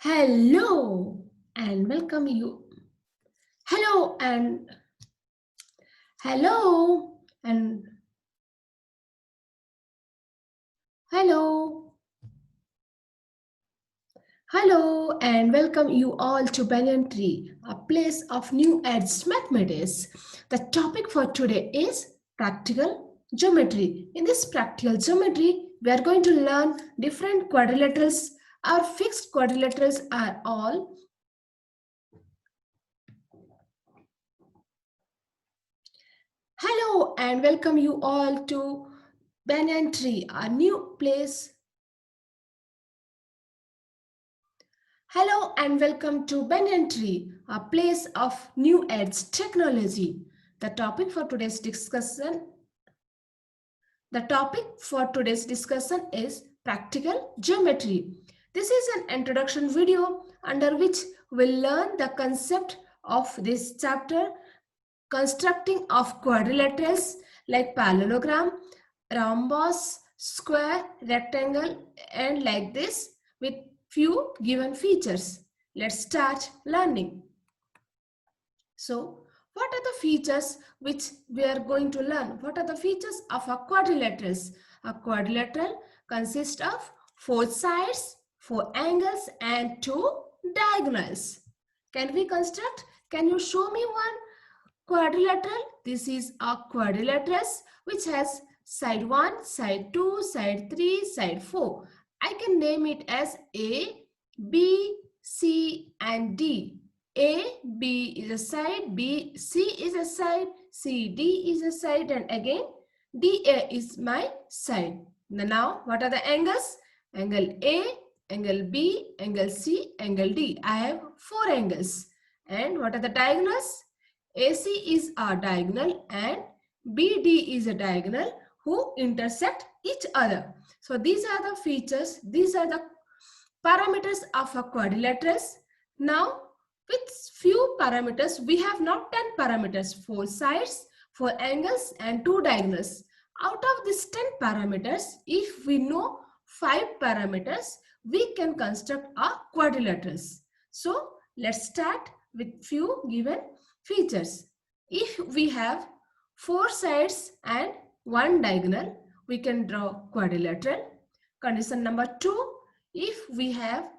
Hello and welcome you. Hello and hello and hello. Hello and welcome you all to Banyan Tree, a place of new edge mathematics. The topic for today is practical geometry. In this practical geometry, we are going to learn different quadrilaterals. Our fixed quadrilaterals are all hello and welcome you all to Banyan Tree, a new place. Hello and welcome to Banyan Tree, a place of new age technology. The topic for today's discussion is practical geometry. This is an introduction video under which we'll learn the concept of this chapter, constructing of quadrilaterals like parallelogram, rhombus, square, rectangle, and like this with few given features. Let's start learning. So, what are the features which we are going to learn? What are the features of a quadrilaterals? A quadrilateral consists of 4 sides, 4 angles, and 2 diagonals. Can we construct? Can you show me one quadrilateral? This is a quadrilateral which has side 1, side 2, side 3, side 4. I can name it as A, B, C and D. A, B is a side, B, C is a side, C, D is a side, and again D, A is my side. Now, what are the angles? Angle A, angle B, angle C, angle D. I have 4 angles. And what are the diagonals? AC is a diagonal and BD is a diagonal who intersect each other. So these are the features, these are the parameters of a quadrilaterals. Now with few parameters, we have now 10 parameters, 4 sides, 4 angles and 2 diagonals. Out of these 10 parameters, if we know 5 parameters, we can construct a quadrilaterals. So let's start with few given features. If we have 4 sides and 1 diagonal, we can draw quadrilateral. Condition number 2, if we have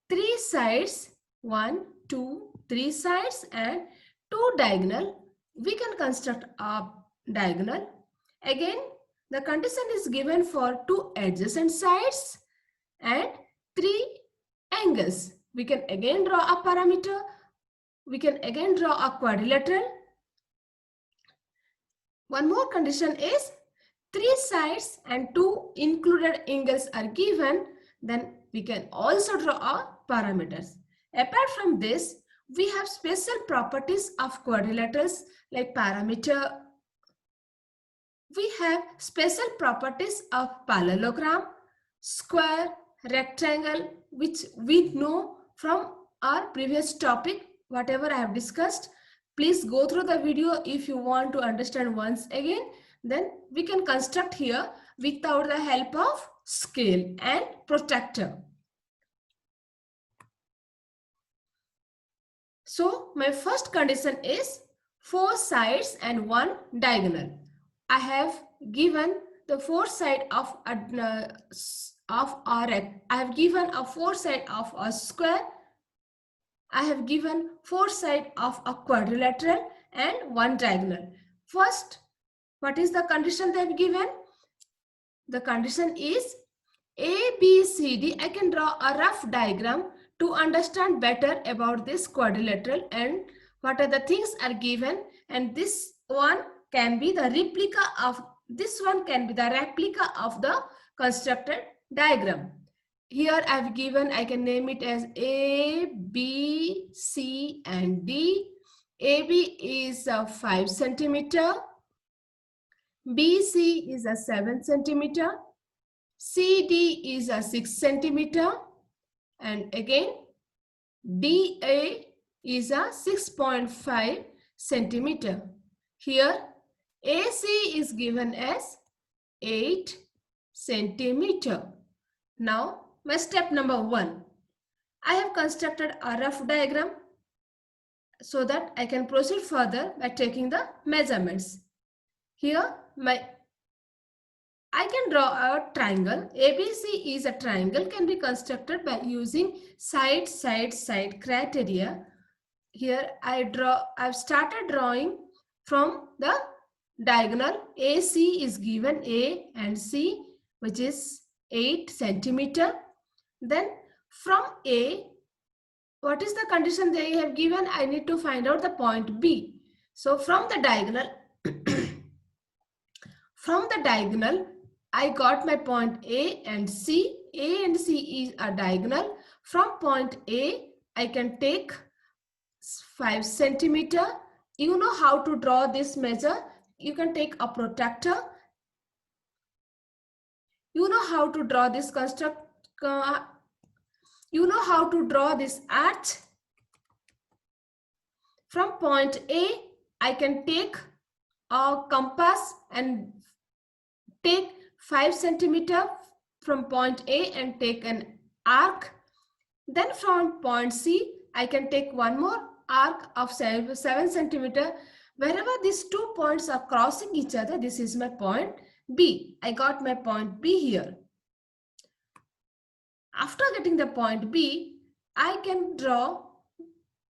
3 sides, 1, 2, 3 sides and 2 diagonal, we can construct a diagonal. Again, the condition is given for 2 adjacent sides and 3 angles. We can again draw a parameter. We can again draw a quadrilateral. One more condition is 3 sides and 2 included angles are given, then we can also draw a parameters. Apart from this, we have special properties of quadrilaterals like parameter. We have special properties of parallelogram, square, rectangle, which we know from our previous topic, whatever I have discussed. Please go through the video if you want to understand once again. Then we can construct here without the help of scale and protractor. So my first condition is 4 sides and 1 diagonal. I have given the 4 side of I have given a 4 side of a square. I have given 4 side of a quadrilateral and 1 diagonal. First, what is the condition they have given? The condition is A, B, C, D. I can draw a rough diagram to understand better about this quadrilateral and what are the things are given, and this one can be the replica of the constructed diagram. Here I have given, I can name it as A, B, C and D. AB is a 5 centimeter. BC is a 7 centimeter. CD is a 6 centimeter. And again, DA is a 6.5 centimeter. Here, AC is given as 8 centimeter. Now, my step number 1. I have constructed a rough diagram so that I can proceed further by taking the measurements. Here I can draw a triangle. ABC is a triangle can be constructed by using side criteria. Here I've started drawing from the diagonal. AC is given A and C, which is 8 centimeter. Then from A, what is the condition they have given? I need to find out the point B. So from the diagonal, I got my point A and C. A and C is a diagonal. From point A, I can take 5 centimeter. You know how to draw this measure. You can take a protractor. You know how to draw this you know how to draw this arch. From point A, I can take a compass and take 5 centimeter from point A and take an arc. Then from point C, I can take one more arc of 7 centimeter. Wherever these 2 points are crossing each other, this is my point B. I got my point B here. After getting the point B, I can draw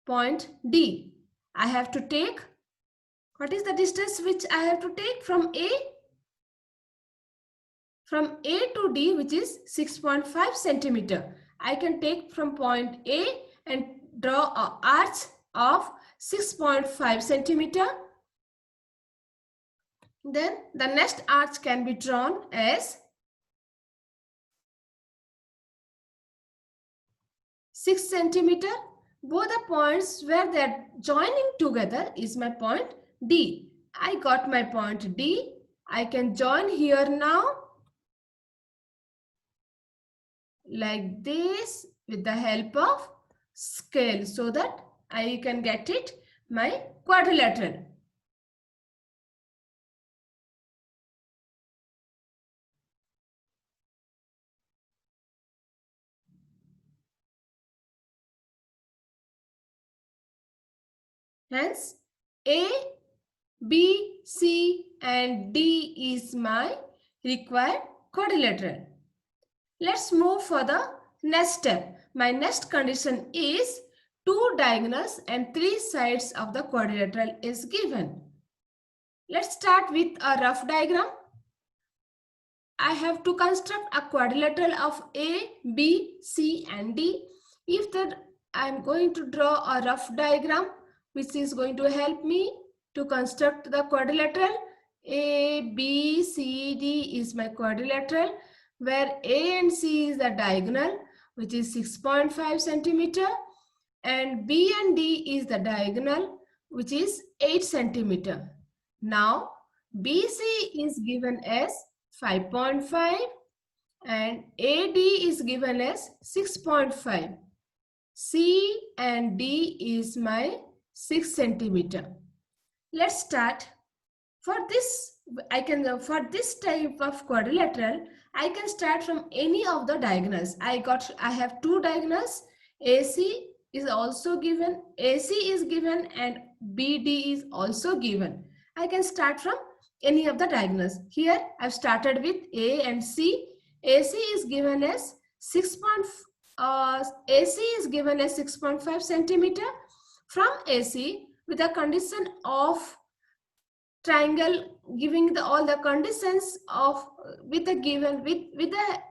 point D. I have to take, what is the distance which I have to take from A? From A to D, which is 6.5 centimeter. I can take from point A and draw an arch of 6.5 centimeter. Then the next arch can be drawn as 6 centimeter. Both the points where they are joining together is my point D. I got my point D. I can join here now like this with the help of scale so that I can get it my quadrilateral. Hence, A, B, C and D is my required quadrilateral. Let's move for the next step. My next condition is 2 diagonals and 3 sides of the quadrilateral is given. Let's start with a rough diagram. I have to construct a quadrilateral of A, B, C and D. If that I am going to draw a rough diagram which is going to help me to construct the quadrilateral. A, B, C, D is my quadrilateral where A and C is the diagonal which is 6.5 centimeter and B and D is the diagonal which is 8 centimeter. Now BC is given as 5.5 and AD is given as 6.5. C and D is my 6 centimeter. Let's start. For this type of quadrilateral, I can start from any of the diagonals. I have 2 diagonals. AC is also given, AC is given and BD is also given. I can start from any of the diagonals. Here I've started with A and C. AC is given as 6.5 centimeter. From AC, with the condition of triangle giving all the conditions of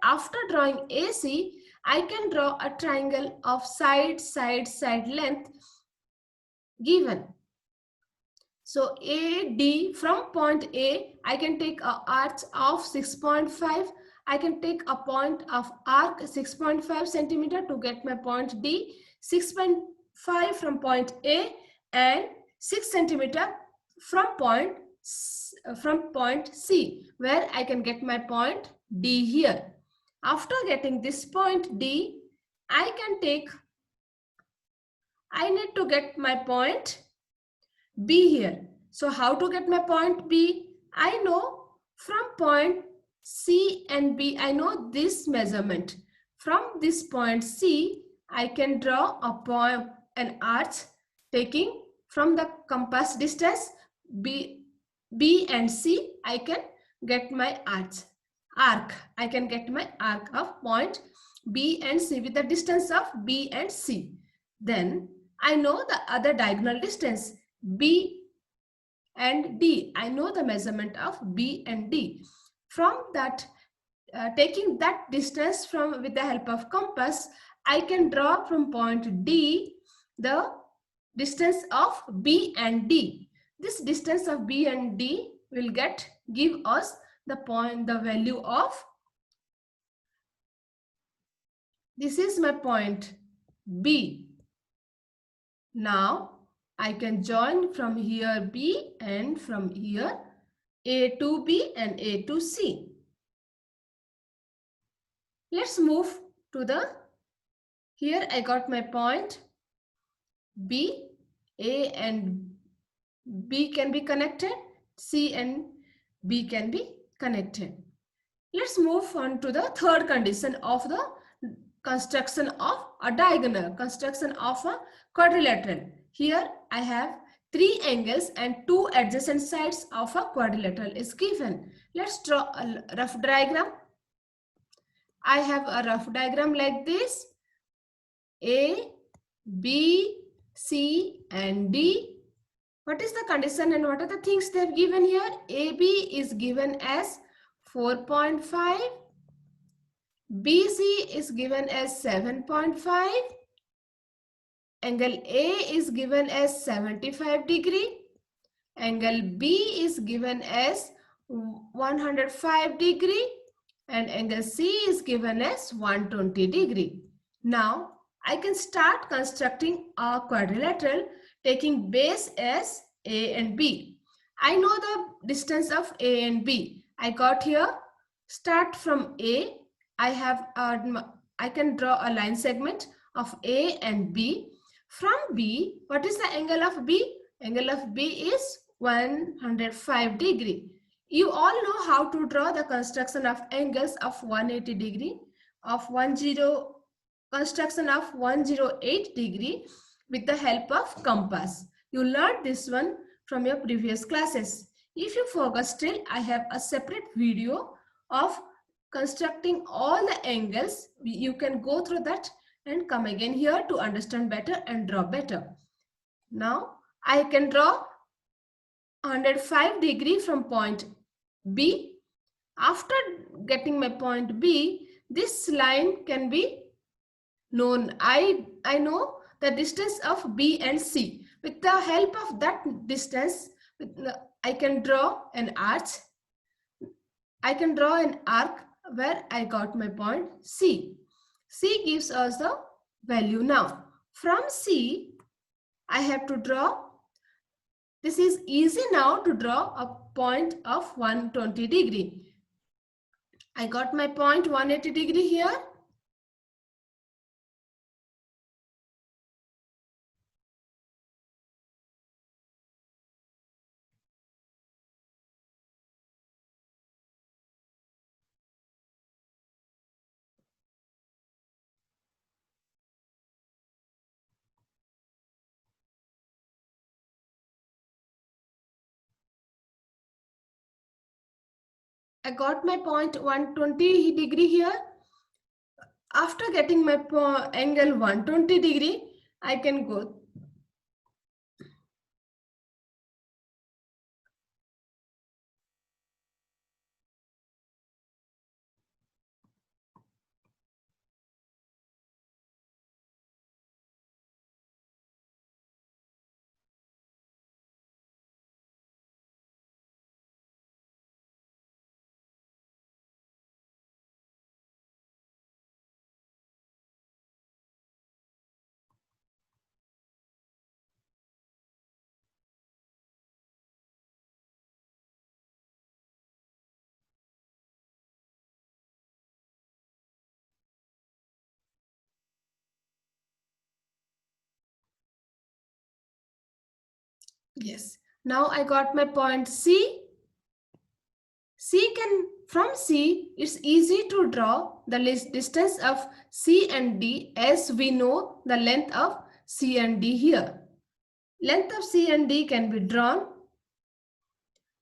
after drawing AC, I can draw a triangle of side length given. So AD, from point A, I can take an arch of 6.5. I can take a point of arc 6.5 centimeter to get my point D. 6.5 from point A and 6 centimeter from point C, where I can get my point D here. After getting this point D, I need to get my point B here. So how to get my point B? I know from point C and B, I know this measurement. From this point C, I can draw a point, an arch taking from the compass distance B and C. I can get my arc. I can get my arc of point B and C with the distance of B and C. Then I know the other diagonal distance B and D. I know the measurement of B and D. From that, taking that distance from with the help of compass, I can draw from point D the distance of B and D. This distance of B and D will give us the value of, this is my point B. Now I can join from here B and from here A to B and A to C. Let's move to the, here I got my point B. A and B can be connected, C and B can be connected. Let's move on to the third condition of the construction of a diagonal, construction of a quadrilateral. Here I have three angles and two adjacent sides of a quadrilateral is given. Let's draw a rough diagram. I have a rough diagram like this. A, B, C and D. What is the condition and what are the things they have given here? AB is given as 4.5. BC is given as 7.5. Angle A is given as 75 degree. Angle B is given as 105 degree. And angle C is given as 120 degree. Now, I can start constructing a quadrilateral taking base as A and B. I know the distance of A and B. I got here, start from A. I can draw a line segment of A and B. From B, what is the angle of B? Angle of B is 105 degree. You all know how to draw the construction of angles of 180 degree, of construction of 108 degree with the help of compass. You learned this one from your previous classes. If you forgot still, I have a separate video of constructing all the angles. You can go through that and come again here to understand better and draw better. Now, I can draw 105 degree from point B. After getting my point B, this line can be known. I know the distance of B and C. With the help of that distance, I can draw an arch. I can draw an arc where I got my point C. C gives us the value now. From C, I have to draw. This is easy now to draw a point of 120 degree. I got my point 180 degree here. I got my point 120 degree here. After getting my angle 120 degree, I can go. Yes. Now I got my point C. C can From C, it's easy to draw the distance of C and D as we know the length of C and D here. Length of C and D can be drawn.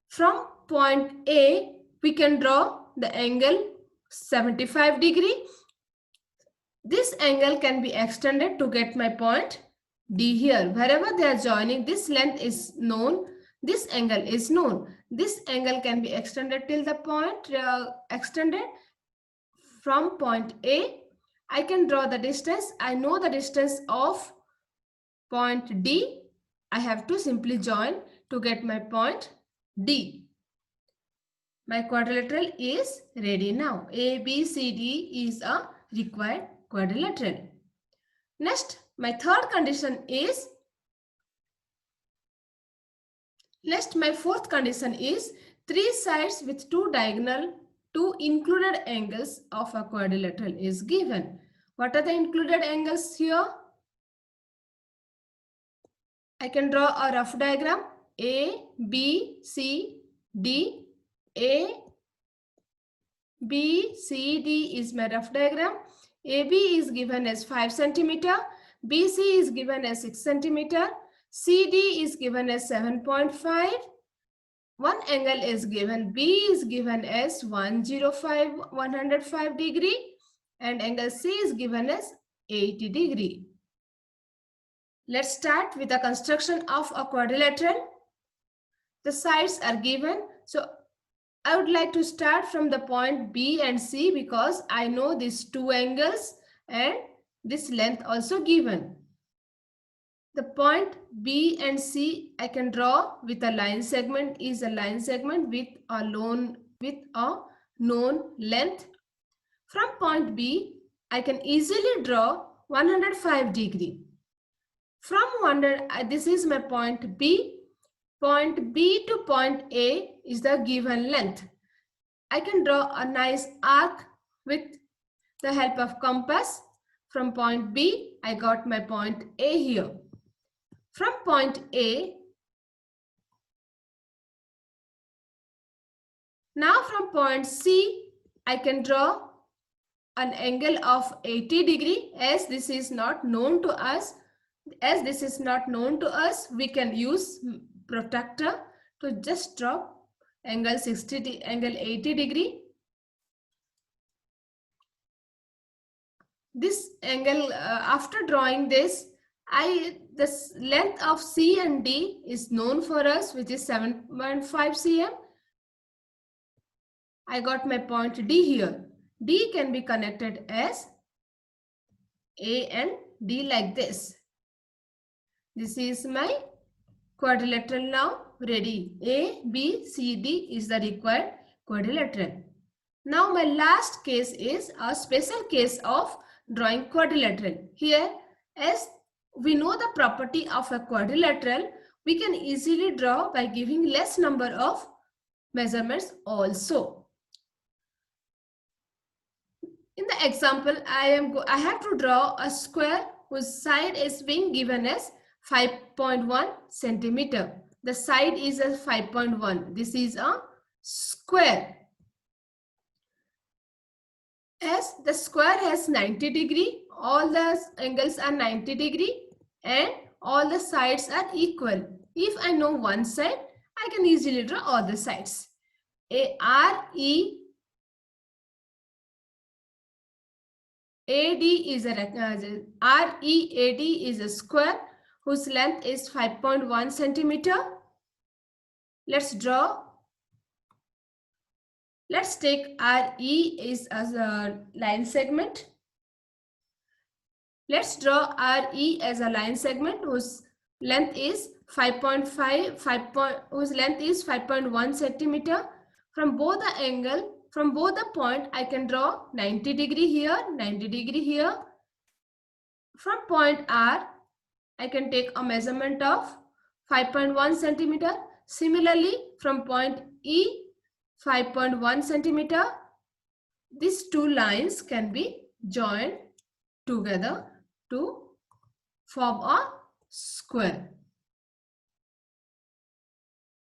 From point A, we can draw the angle 75 degree. This angle can be extended to get my point D here. Wherever they are joining, this length is known, this angle is known. This angle can be extended till the point extended from point A. I can draw the distance. I know the distance of point D. I have to simply join to get my point D. My quadrilateral is ready now. ABCD is a required quadrilateral. Next, my third condition is, my fourth condition is three sides with two included angles of a quadrilateral is given. What are the included angles here? I can draw a rough diagram. A, B, C, D. A, B, C, D is my rough diagram. AB is given as 5 centimeter. BC is given as 6 centimeter. CD is given as 7.5. One angle is given. B is given as 105 degree. And angle C is given as 80 degree. Let's start with the construction of a quadrilateral. The sides are given. So I would like to start from the point B and C because I know these two angles and this length also given. The point B and C I can draw with a line segment is a line segment with a known length. From point B I can easily draw 105 degree. From 100, this is my point B. Point B to point A is the given length. I can draw a nice arc with the help of compass. From point B, I got my point A here. From point A, now from point C, I can draw an angle of 80 degree. As this is not known to us, we can use protractor to just draw angle 80 degree. This angle, after drawing this, this length of C and D is known for us, which is 7.5 cm. I got my point D here. D can be connected as A and D like this. This is my quadrilateral now ready. A, B, C, D is the required quadrilateral. Now my last case is a special case of drawing quadrilateral. Here, as we know the property of a quadrilateral, we can easily draw by giving less number of measurements also. In the example, I have to draw a square whose side is being given as 5.1 centimeter. The side is a 5.1. This is a square. As the square has 90 degree, all the angles are 90 degree and all the sides are equal. If I know one side, I can easily draw all the sides. READ is a square whose length is 5.1 centimeter. Let's draw. Let's take RE is as a line segment. Let's draw RE as a line segment whose length is 5.1 centimeter. From both the point, I can draw 90 degree here, 90 degree here. From point R, I can take a measurement of 5.1 centimeter. Similarly, from point E, 5.1 centimeter. These two lines can be joined together to form a square.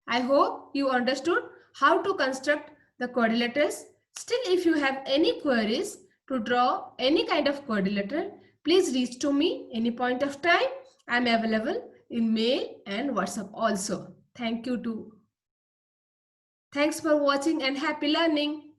I hope you understood how to construct the quadrilaters. Still, if you have any queries to draw any kind of quadrilateral, please reach to me any point of time. I am available in mail and WhatsApp also. Thanks for watching and happy learning.